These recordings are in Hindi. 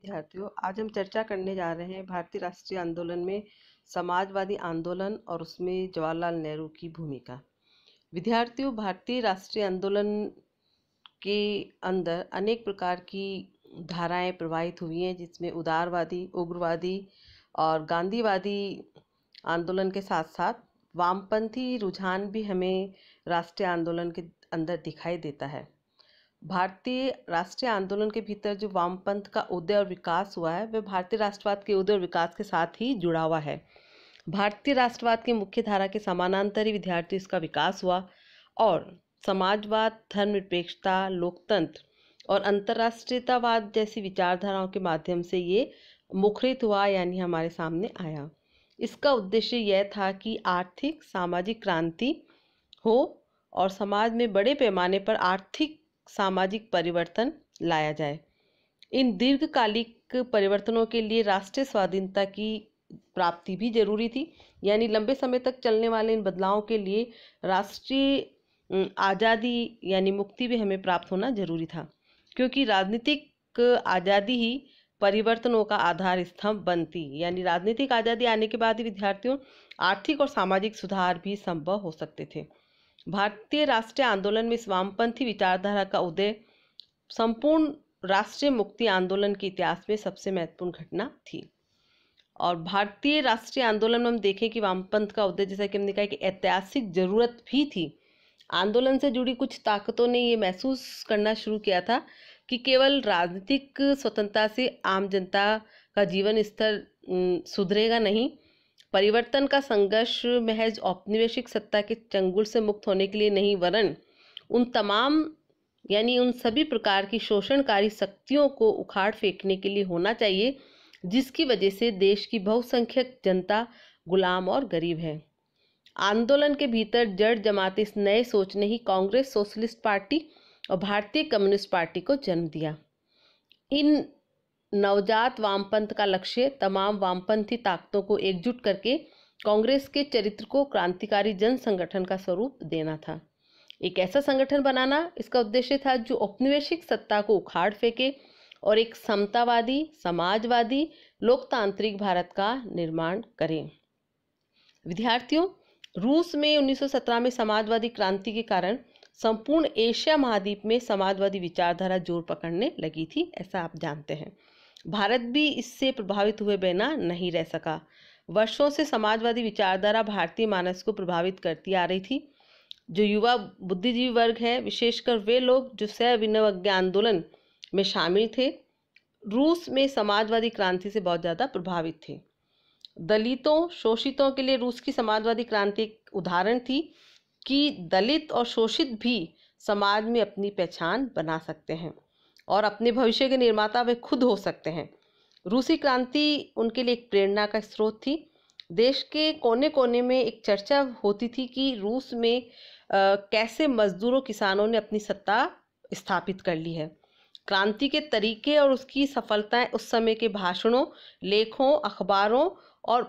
विद्यार्थियों, आज हम चर्चा करने जा रहे हैं भारतीय राष्ट्रीय आंदोलन में समाजवादी आंदोलन और उसमें जवाहरलाल नेहरू की भूमिका। विद्यार्थियों, भारतीय राष्ट्रीय आंदोलन के अंदर अनेक प्रकार की धाराएं प्रवाहित हुई हैं, जिसमें उदारवादी, उग्रवादी और गांधीवादी आंदोलन के साथ साथ वामपंथी रुझान भी हमें राष्ट्रीय आंदोलन के अंदर दिखाई देता है। भारतीय राष्ट्रीय आंदोलन के भीतर जो वामपंथ का उदय और विकास हुआ है, वह भारतीय राष्ट्रवाद के उदय और विकास के साथ ही जुड़ा हुआ है। भारतीय राष्ट्रवाद की मुख्य धारा के समानांतर ही विद्यार्थी इसका विकास हुआ और समाजवाद, धर्मनिरपेक्षता, लोकतंत्र और अंतर्राष्ट्रीयतावाद जैसी विचारधाराओं के माध्यम से ये मुखरित हुआ, यानी हमारे सामने आया। इसका उद्देश्य यह था कि आर्थिक सामाजिक क्रांति हो और समाज में बड़े पैमाने पर आर्थिक सामाजिक परिवर्तन लाया जाए। इन दीर्घकालिक परिवर्तनों के लिए राष्ट्रीय स्वाधीनता की प्राप्ति भी जरूरी थी, यानी लंबे समय तक चलने वाले इन बदलावों के लिए राष्ट्रीय आज़ादी यानी मुक्ति भी हमें प्राप्त होना जरूरी था, क्योंकि राजनीतिक आज़ादी ही परिवर्तनों का आधार स्तंभ बनती, यानी राजनीतिक आज़ादी आने के बाद ही विद्यार्थियों आर्थिक और सामाजिक सुधार भी संभव हो सकते थे। भारतीय राष्ट्रीय आंदोलन में इस वामपंथी विचारधारा का उदय संपूर्ण राष्ट्रीय मुक्ति आंदोलन के इतिहास में सबसे महत्वपूर्ण घटना थी। और भारतीय राष्ट्रीय आंदोलन में हम देखें कि वामपंथ का उदय, जैसा कि हमने कहा, कि ऐतिहासिक जरूरत भी थी। आंदोलन से जुड़ी कुछ ताकतों ने ये महसूस करना शुरू किया था कि केवल राजनीतिक स्वतंत्रता से आम जनता का जीवन स्तर सुधरेगा नहीं, परिवर्तन का संघर्ष महज औपनिवेशिक सत्ता के चंगुल से मुक्त होने के लिए नहीं, वरन उन तमाम यानी उन सभी प्रकार की शोषणकारी शक्तियों को उखाड़ फेंकने के लिए होना चाहिए, जिसकी वजह से देश की बहुसंख्यक जनता गुलाम और गरीब है। आंदोलन के भीतर जड़ जमाते इस नए सोच ने ही कांग्रेस, सोशलिस्ट पार्टी और भारतीय कम्युनिस्ट पार्टी को जन्म दिया। इन नवजात वामपंथ का लक्ष्य तमाम वामपंथी ताकतों को एकजुट करके कांग्रेस के चरित्र को क्रांतिकारी जन संगठन का स्वरूप देना था। एक ऐसा संगठन बनाना इसका उद्देश्य था जो औपनिवेशिक सत्ता को उखाड़ फेंके और एक समतावादी, समाजवादी, लोकतांत्रिक भारत का निर्माण करे। विद्यार्थियों, रूस में 1917 में समाजवादी क्रांति के कारण संपूर्ण एशिया महाद्वीप में समाजवादी विचारधारा जोर पकड़ने लगी थी, ऐसा आप जानते हैं। भारत भी इससे प्रभावित हुए बिना नहीं रह सका। वर्षों से समाजवादी विचारधारा भारतीय मानस को प्रभावित करती आ रही थी। जो युवा बुद्धिजीवी वर्ग है, विशेषकर वे लोग जो सविनय आंदोलन में शामिल थे, रूस में समाजवादी क्रांति से बहुत ज़्यादा प्रभावित थे। दलितों, शोषितों के लिए रूस की समाजवादी क्रांति एक उदाहरण थी कि दलित और शोषित भी समाज में अपनी पहचान बना सकते हैं और अपने भविष्य के निर्माता वे खुद हो सकते हैं। रूसी क्रांति उनके लिए एक प्रेरणा का स्रोत थी। देश के कोने कोने में एक चर्चा होती थी कि रूस में कैसे मजदूरों, किसानों ने अपनी सत्ता स्थापित कर ली है। क्रांति के तरीके और उसकी सफलताएं उस समय के भाषणों, लेखों, अखबारों और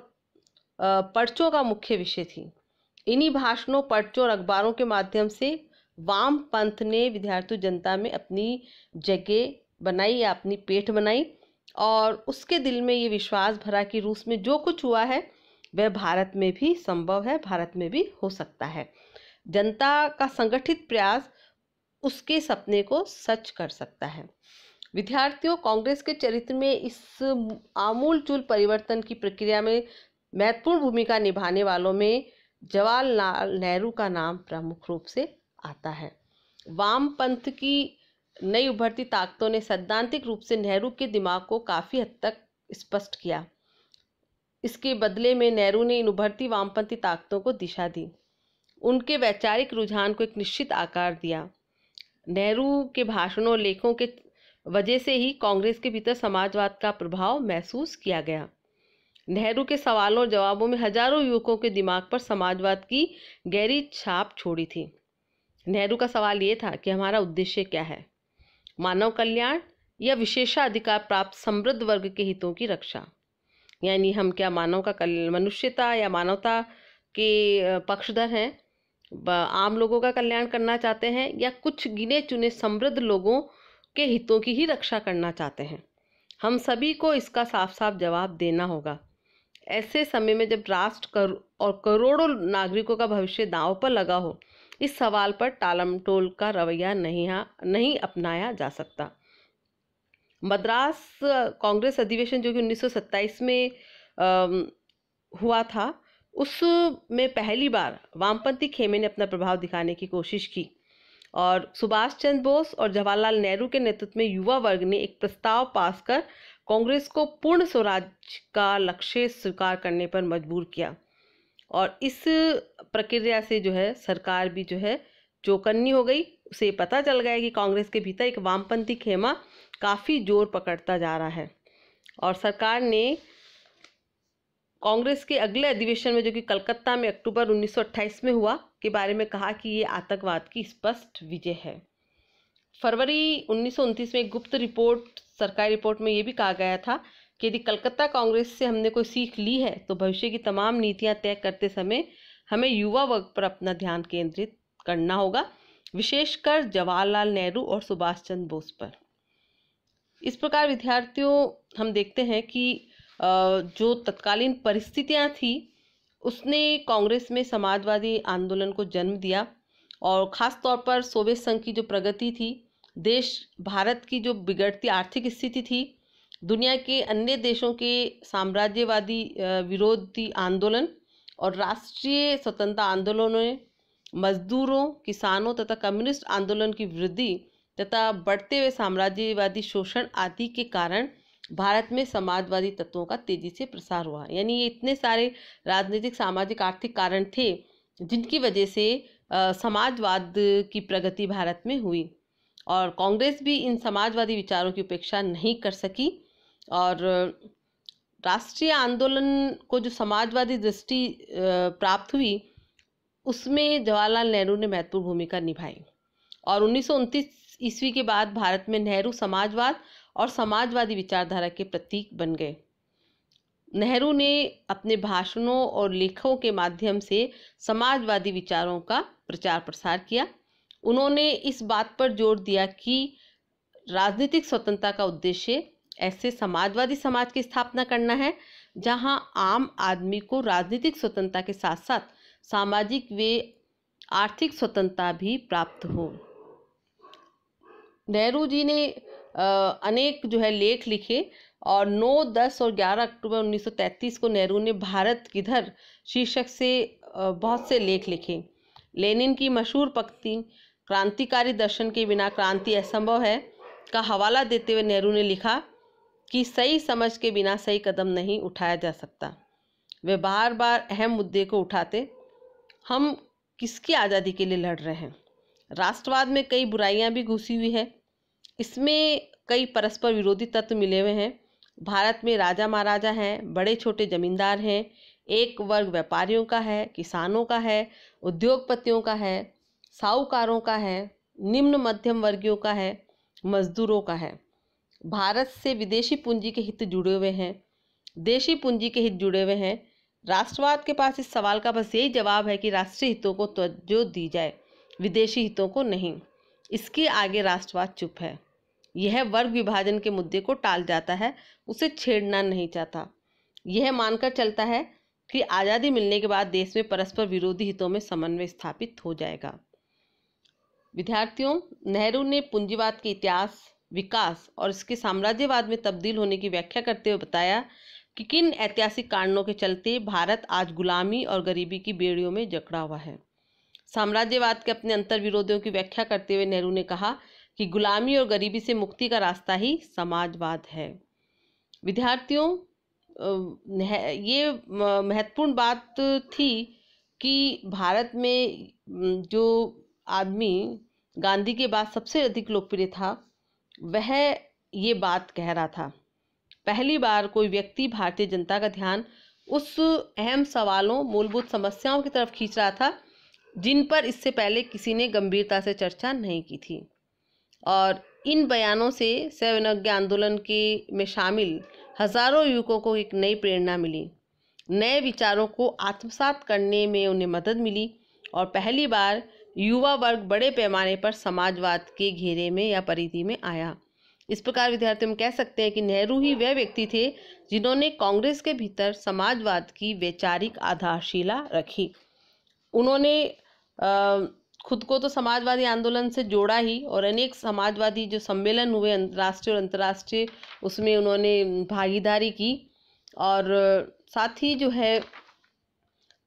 पर्चों का मुख्य विषय थी। इन्हीं भाषणों, पर्चों और अखबारों के माध्यम से वाम पंथ ने विद्यार्थी जनता में अपनी जगह बनाई या अपनी पेठ बनाई और उसके दिल में ये विश्वास भरा कि रूस में जो कुछ हुआ है वह भारत में भी संभव है, भारत में भी हो सकता है। जनता का संगठित प्रयास उसके सपने को सच कर सकता है। विद्यार्थियों, कांग्रेस के चरित्र में इस आमूलचूल परिवर्तन की प्रक्रिया में महत्वपूर्ण भूमिका निभाने वालों में जवाहरलाल नेहरू का नाम प्रमुख रूप से आता है। वामपंथ की नई उभरती ताकतों ने सैद्धांतिक रूप से नेहरू के दिमाग को काफ़ी हद तक स्पष्ट किया। इसके बदले में नेहरू ने इन उभरती वामपंथी ताकतों को दिशा दी, उनके वैचारिक रुझान को एक निश्चित आकार दिया। नेहरू के भाषणों, लेखों के वजह से ही कांग्रेस के भीतर समाजवाद का प्रभाव महसूस किया गया। नेहरू के सवालों और जवाबों में हजारों युवकों के दिमाग पर समाजवाद की गहरी छाप छोड़ी थी। नेहरू का सवाल ये था कि हमारा उद्देश्य क्या है, मानव कल्याण या विशेषाधिकार प्राप्त समृद्ध वर्ग के हितों की रक्षा, यानी हम क्या मनुष्यता या मानवता के पक्षधर हैं, आम लोगों का कल्याण करना चाहते हैं या कुछ गिने चुने समृद्ध लोगों के हितों की ही रक्षा करना चाहते हैं। हम सभी को इसका साफ साफ जवाब देना होगा। ऐसे समय में जब राष्ट्र और करोड़ों नागरिकों का भविष्य दांव पर लगा हो, इस सवाल पर टालमटोल का रवैया नहीं अपनाया जा सकता। मद्रास कांग्रेस अधिवेशन जो कि 1927 में हुआ था, उसमें पहली बार वामपंथी खेमे ने अपना प्रभाव दिखाने की कोशिश की और सुभाष चंद्र बोस और जवाहरलाल नेहरू के नेतृत्व में युवा वर्ग ने एक प्रस्ताव पास कर कांग्रेस को पूर्ण स्वराज का लक्ष्य स्वीकार करने पर मजबूर किया। और इस प्रक्रिया से जो है सरकार भी जो है चौकन्नी हो गई। उसे पता चल गया कि कांग्रेस के भीतर एक वामपंथी खेमा काफ़ी जोर पकड़ता जा रहा है और सरकार ने कांग्रेस के अगले अधिवेशन में जो कि कलकत्ता में अक्टूबर 1928 में हुआ के बारे में कहा कि ये आतंकवाद की स्पष्ट विजय है। फरवरी 1929 में एक गुप्त रिपोर्ट, सरकारी रिपोर्ट में ये भी कहा गया था कि यदि कलकत्ता कांग्रेस से हमने कोई सीख ली है तो भविष्य की तमाम नीतियां तय करते समय हमें युवा वर्ग पर अपना ध्यान केंद्रित करना होगा, विशेषकर जवाहरलाल नेहरू और सुभाष चंद्र बोस पर। इस प्रकार विद्यार्थियों, हम देखते हैं कि जो तत्कालीन परिस्थितियां थी उसने कांग्रेस में समाजवादी आंदोलन को जन्म दिया और ख़ास तौर पर सोवियत संघ की जो प्रगति थी, भारत की जो बिगड़ती आर्थिक स्थिति थी, दुनिया के अन्य देशों के साम्राज्यवादी विरोधी आंदोलन और राष्ट्रीय स्वतंत्रता आंदोलनों ने मजदूरों, किसानों तथा कम्युनिस्ट आंदोलन की वृद्धि तथा बढ़ते हुए साम्राज्यवादी शोषण आदि के कारण भारत में समाजवादी तत्वों का तेजी से प्रसार हुआ। यानी ये इतने सारे राजनीतिक, सामाजिक, आर्थिक कारण थे जिनकी वजह से समाजवाद की प्रगति भारत में हुई और कांग्रेस भी इन समाजवादी विचारों की उपेक्षा नहीं कर सकी और राष्ट्रीय आंदोलन को जो समाजवादी दृष्टि प्राप्त हुई उसमें जवाहरलाल नेहरू ने महत्वपूर्ण भूमिका निभाई और 1929 ईस्वी के बाद भारत में नेहरू समाजवाद और समाजवादी विचारधारा के प्रतीक बन गए। नेहरू ने अपने भाषणों और लेखों के माध्यम से समाजवादी विचारों का प्रचार प्रसार किया। उन्होंने इस बात पर जोर दिया कि राजनीतिक स्वतंत्रता का उद्देश्य ऐसे समाजवादी समाज की स्थापना करना है जहां आम आदमी को राजनीतिक स्वतंत्रता के साथ साथ सामाजिक व आर्थिक स्वतंत्रता भी प्राप्त हो। नेहरू जी ने अनेक जो है लेख लिखे और 9, 10 और 11 अक्टूबर 1933 को नेहरू ने भारत किधर शीर्षक से बहुत से लेख लिखे। लेनिन की मशहूर पंक्ति क्रांतिकारी दर्शन के बिना क्रांति असंभव है का हवाला देते हुए नेहरू ने लिखा कि सही समझ के बिना सही कदम नहीं उठाया जा सकता। वे बार बार अहम मुद्दे को उठाते, हम किसकी आज़ादी के लिए लड़ रहे हैं। राष्ट्रवाद में कई बुराइयां भी घुसी हुई है, इसमें कई परस्पर विरोधी तत्व मिले हुए हैं। भारत में राजा महाराजा हैं, बड़े छोटे जमींदार हैं, एक वर्ग व्यापारियों का है, किसानों का है, उद्योगपतियों का है, साहूकारों का है, निम्न मध्यम वर्गियों का है, मजदूरों का है। भारत से विदेशी पूंजी के हित जुड़े हुए हैं, देशी पूंजी के हित जुड़े हुए हैं। राष्ट्रवाद के पास इस सवाल का बस यही जवाब है कि राष्ट्रीय हितों को तवज्जो दी जाए, विदेशी हितों को नहीं। इसके आगे राष्ट्रवाद चुप है। यह वर्ग विभाजन के मुद्दे को टाल जाता है, उसे छेड़ना नहीं चाहता। यह मानकर चलता है कि आज़ादी मिलने के बाद देश में परस्पर विरोधी हितों में समन्वय स्थापित हो जाएगा। विद्यार्थियों, नेहरू ने पूंजीवाद के इतिहास, विकास और इसके साम्राज्यवाद में तब्दील होने की व्याख्या करते हुए बताया कि किन ऐतिहासिक कारणों के चलते भारत आज गुलामी और गरीबी की बेड़ियों में जकड़ा हुआ है। साम्राज्यवाद के अपने अंतर विरोधियों की व्याख्या करते हुए नेहरू ने कहा कि गुलामी और गरीबी से मुक्ति का रास्ता ही समाजवाद है। विद्यार्थियों, ये महत्वपूर्ण बात थी कि भारत में जो आदमी गांधी के बाद सबसे अधिक लोकप्रिय था वह ये बात कह रहा था। पहली बार कोई व्यक्ति भारतीय जनता का ध्यान उस अहम सवालों, मूलभूत समस्याओं की तरफ खींच रहा था जिन पर इससे पहले किसी ने गंभीरता से चर्चा नहीं की थी। और इन बयानों से सविनय आंदोलन में शामिल हजारों युवकों को एक नई प्रेरणा मिली, नए विचारों को आत्मसात करने में उन्हें मदद मिली और पहली बार युवा वर्ग बड़े पैमाने पर समाजवाद के घेरे में या परिधि में आया। इस प्रकार विद्यार्थी हम कह सकते हैं कि नेहरू ही वह व्यक्ति थे जिन्होंने कांग्रेस के भीतर समाजवाद की वैचारिक आधारशिला रखी। उन्होंने खुद को तो समाजवादी आंदोलन से जोड़ा ही, और अनेक समाजवादी जो सम्मेलन हुए राष्ट्रीय और अंतर्राष्ट्रीय, उसमें उन्होंने भागीदारी की। और साथ ही जो है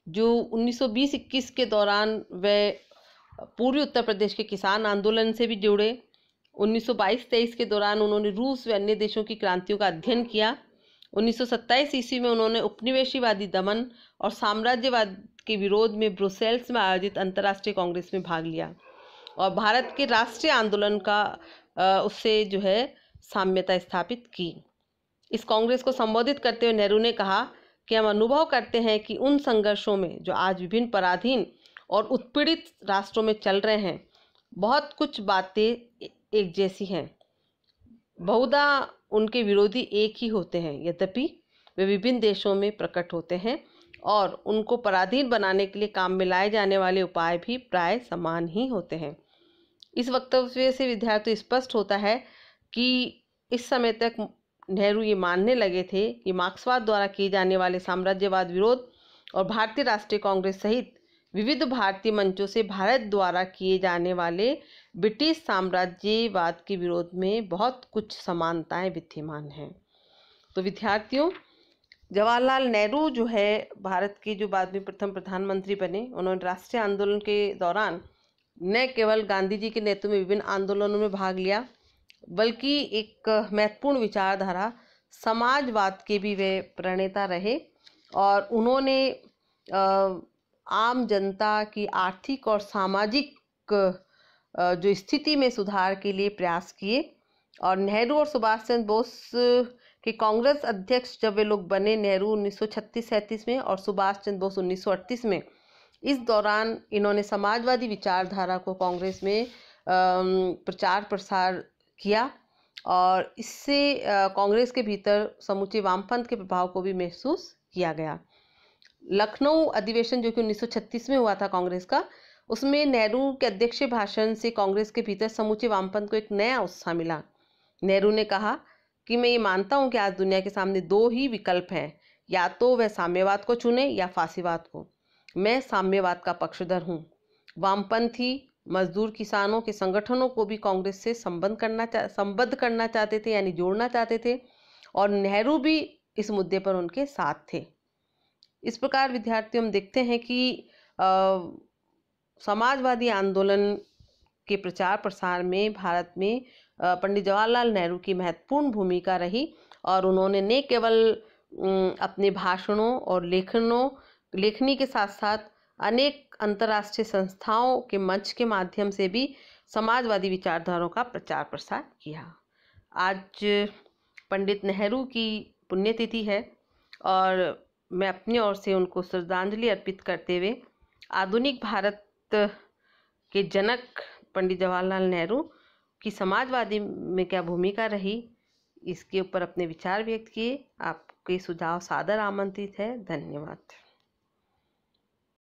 जो 1920-21 के दौरान वे पूर्वी उत्तर प्रदेश के किसान आंदोलन से भी जुड़े। 1922-23 के दौरान उन्होंने रूस व अन्य देशों की क्रांतियों का अध्ययन किया। 1927 ईस्वी में उन्होंने उपनिवेशवादी दमन और साम्राज्यवाद के विरोध में ब्रुसेल्स में आयोजित अंतर्राष्ट्रीय कांग्रेस में भाग लिया और भारत के राष्ट्रीय आंदोलन का उससे जो है साम्यता स्थापित की। इस कांग्रेस को संबोधित करते हुए नेहरू ने कहा कि हम अनुभव करते हैं कि उन संघर्षों में जो आज विभिन्न पराधीन और उत्पीड़ित राष्ट्रों में चल रहे हैं, बहुत कुछ बातें एक जैसी हैं। बहुधा उनके विरोधी एक ही होते हैं, यद्यपि वे विभिन्न देशों में प्रकट होते हैं और उनको पराधीन बनाने के लिए काम में लाए जाने वाले उपाय भी प्राय समान ही होते हैं। इस वक्तव्य से विद्यार्थी स्पष्ट होता है कि इस समय तक नेहरू ये मानने लगे थे कि मार्क्सवाद द्वारा किए जाने वाले साम्राज्यवाद विरोध और भारतीय राष्ट्रीय कांग्रेस सहित विविध भारतीय मंचों से भारत द्वारा किए जाने वाले ब्रिटिश साम्राज्यवाद के विरोध में बहुत कुछ समानताएं विद्यमान हैं। तो विद्यार्थियों, जवाहरलाल नेहरू जो है भारत के जो बाद में प्रथम प्रधानमंत्री बने, उन्होंने राष्ट्रीय आंदोलन के दौरान न केवल गांधी जी के नेतृत्व में विभिन्न आंदोलनों में भाग लिया, बल्कि एक महत्वपूर्ण विचारधारा समाजवाद के भी वे प्रणेता रहे और उन्होंने आम जनता की आर्थिक और सामाजिक जो स्थिति में सुधार के लिए प्रयास किए। और नेहरू और सुभाष चंद्र बोस के कांग्रेस अध्यक्ष जब वे लोग बने, नेहरू 1936-37 में और सुभाष चंद्र बोस 1938 में, इस दौरान इन्होंने समाजवादी विचारधारा को कांग्रेस में प्रचार प्रसार किया और इससे कांग्रेस के भीतर समूचे वामपंथ के प्रभाव को भी महसूस किया गया। लखनऊ अधिवेशन जो कि 1936 में हुआ था कांग्रेस का, उसमें नेहरू के अध्यक्षीय भाषण से कांग्रेस के भीतर समूचे वामपंथ को एक नया उत्साह मिला। नेहरू ने कहा कि मैं ये मानता हूँ कि आज दुनिया के सामने दो ही विकल्प हैं, या तो वह साम्यवाद को चुने या फासीवाद को। मैं साम्यवाद का पक्षधर हूँ। वामपंथी मजदूर किसानों के संगठनों को भी कांग्रेस से संबद्ध करना चाहते थे, यानी जोड़ना चाहते थे, और नेहरू भी इस मुद्दे पर उनके साथ थे। इस प्रकार विद्यार्थी हम देखते हैं कि समाजवादी आंदोलन के प्रचार प्रसार में भारत में पंडित जवाहरलाल नेहरू की महत्वपूर्ण भूमिका रही और उन्होंने न केवल अपने भाषणों और लेखनी के साथ साथ अनेक अंतर्राष्ट्रीय संस्थाओं के मंच के माध्यम से भी समाजवादी विचारधाराओं का प्रचार प्रसार किया। आज पंडित नेहरू की पुण्यतिथि है और मैं अपनी ओर से उनको श्रद्धांजलि अर्पित करते हुए आधुनिक भारत के जनक पंडित जवाहरलाल नेहरू की समाजवादी में क्या भूमिका रही, इसके ऊपर अपने विचार व्यक्त किए। आपके सुझाव सादर आमंत्रित है। धन्यवाद।